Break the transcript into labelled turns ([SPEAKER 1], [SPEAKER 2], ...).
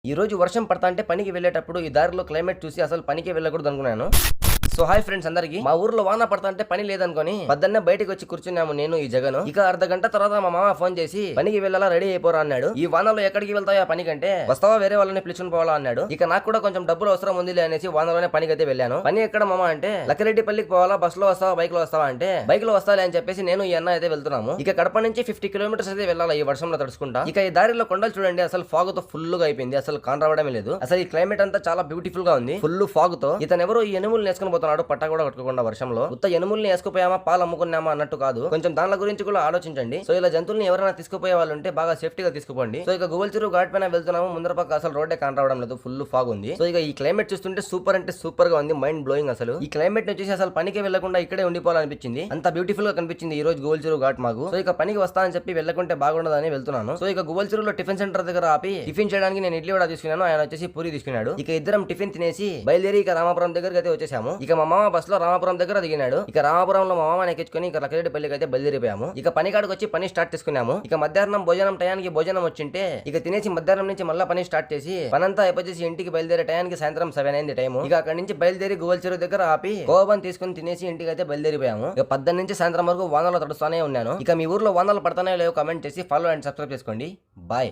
[SPEAKER 1] ఈ రోజు వర్షం పడతా అంటే పనికి వెళ్ళేటప్పుడు ఈ దారిలో క్లైమేట్ చూసి అసలు పనికి వెళ్ళకూడదు అనుకున్నాను. సో హాయ్ ఫ్రెండ్స్ అందరికి. మా ఊర్లో వాన పడతా అంటే పని లేదనుకొని పొద్దున్నే బయటకు వచ్చి కూర్చున్నాము నేను ఈ జగన్. ఇక అర్ధ గంట తర్వాత మా మామ ఫోన్ చేసి పనికి వెళ్ళాలా రెడీ అయిపోరా అన్నాడు. ఈ వానలో ఎక్కడికి వెళ్తాయా పని కంటే వస్తావా వేరే వాళ్ళని పిలుచుకుని పోవాలా అన్నాడు. ఇక నాకు కూడా కొంచెం డబ్బులు అవసరం ఉంది అనేసి వానలోనే పనికి అయితే వెళ్ళాను. పని ఎక్కడ మామ అంటే లక్కిరెడ్డిపల్లికి పోవాలా, బస్ లో వస్తావా బైక్ లో వస్తావా అంటే బైక్ లో వస్తాలే అని చెప్పేసి నేను ఈ అన్న అయితే వెళ్తున్నాము. ఇక కడప నుంచి 50 కిలోమీటర్స్ అయితే వెళ్ళాలి ఈ వర్షంలో తడుచుకుంటా. ఇక ఈ దారిలో కొండలు చూడండి అసలు ఫాగ్ తో ఫుల్ గా అయిపోయింది, అసలు కాన్ రావడమే లేదు. అసలు ఈ క్లైమేట్ అంతా చాలా బ్యూటిఫుల్ గా ఉంది, ఫుల్ ఫాగ్ తో. ఇతను ఎవరో ఈ ఎనుములు నేసుకుని పోతున్నాడు పట్టా కూడా కట్టుకోకుండా వర్షంలో. ఉత్త ఎనుముల్ని వేసుకుపోయామా పాలు అమ్ముకున్నామా అన్నట్టు కాదు, కొంచెం దానిల గురించి కూడా ఆలోచించండి. సో ఇలా జంతువుల్ని ఎవరైనా తీసుకుపోయే వాళ్ళు ఉంటే బాగా సేఫ్టీగా తీసుకుపోండి. సో ఇక గువల్ చెరువు ఘాట్ పైన వెళ్తున్నాము, ముందర పక్క అసలు రోడ్డే కాన్ రావడం లేదు, ఫుల్ ఫాగ్ ఉంది. సో ఇక ఈ క్లైమేట్ చూస్తుంటే సూపర్ అంటే సూపర్ గా ఉంది, మైండ్ బ్లోయింగ్. అసలు ఈ క్లైమేట్ ని చూసి అసలు పనికి వెళ్లకుండా ఇక్కడే ఉండిపోవాలనిపించింది, అంత బ్యూటిఫుల్ గా కనిపించింది ఈ రోజు గువల్ చెరువు ఘాట్ మాకు. సో ఇక పనికి వస్తా అని చెప్పి వెళ్ళకుంటే బాగుండదని వెళ్తున్నాను. సో ఇక గువల్ చెరువులో టిఫిన్ సెంటర్ దగ్గర ఆపి టిఫిన్ చేయడానికి నేను ఇడ్లీ కూడా తీసుకున్నాను, ఆయన వచ్చేసి పూరి తీసుకున్నాడు. ఇక ఇద్దరం టిఫిన్ తినేసి బయలుదేరి ఇక రామాపురం దగ్గరికి అయితే వచ్చేసాము. ఇక మా మామ బస్ లో రామాపురం దగ్గర దిగినాడు. ఇక రామాపురంలో మా మామ ఎక్కించుకొని ఇక లక్కిరెడ్డిపల్లికి అయితే బయలుదేరిపోయాము. ఇక పని కాడికి వచ్చి పని స్టార్ట్ చేసుకున్నాము. ఇక మధ్యాహ్నం భోజనం టయానికి భోజనం వచ్చింటే ఇక తినేసి మధ్యాహ్నం నుంచి మళ్ళీ పని స్టార్ట్ చేసి పనంతా అయిపోయేసి ఇంటికి బయలుదేరే టయానికి సాయంత్రం 7 అయింది టైము. ఇక అక్కడి నుంచి బయలుదేరి గువల్ చెరువు దగ్గర ఆపి కోబన్ తీసుకుని తినేసి ఇంటికి అయితే బయలుదేరిపోయాము. ఇక 10 నుంచి సాయంత్రం వరకు వానలో తడుస్తానే ఉన్నాను. ఇక మీ ఊర్లో వానలు పడతానే లేవు కామెంట్ చేసి ఫాలో అండ్ సబ్స్క్రైబ్ చేసుకోండి. బాయ్.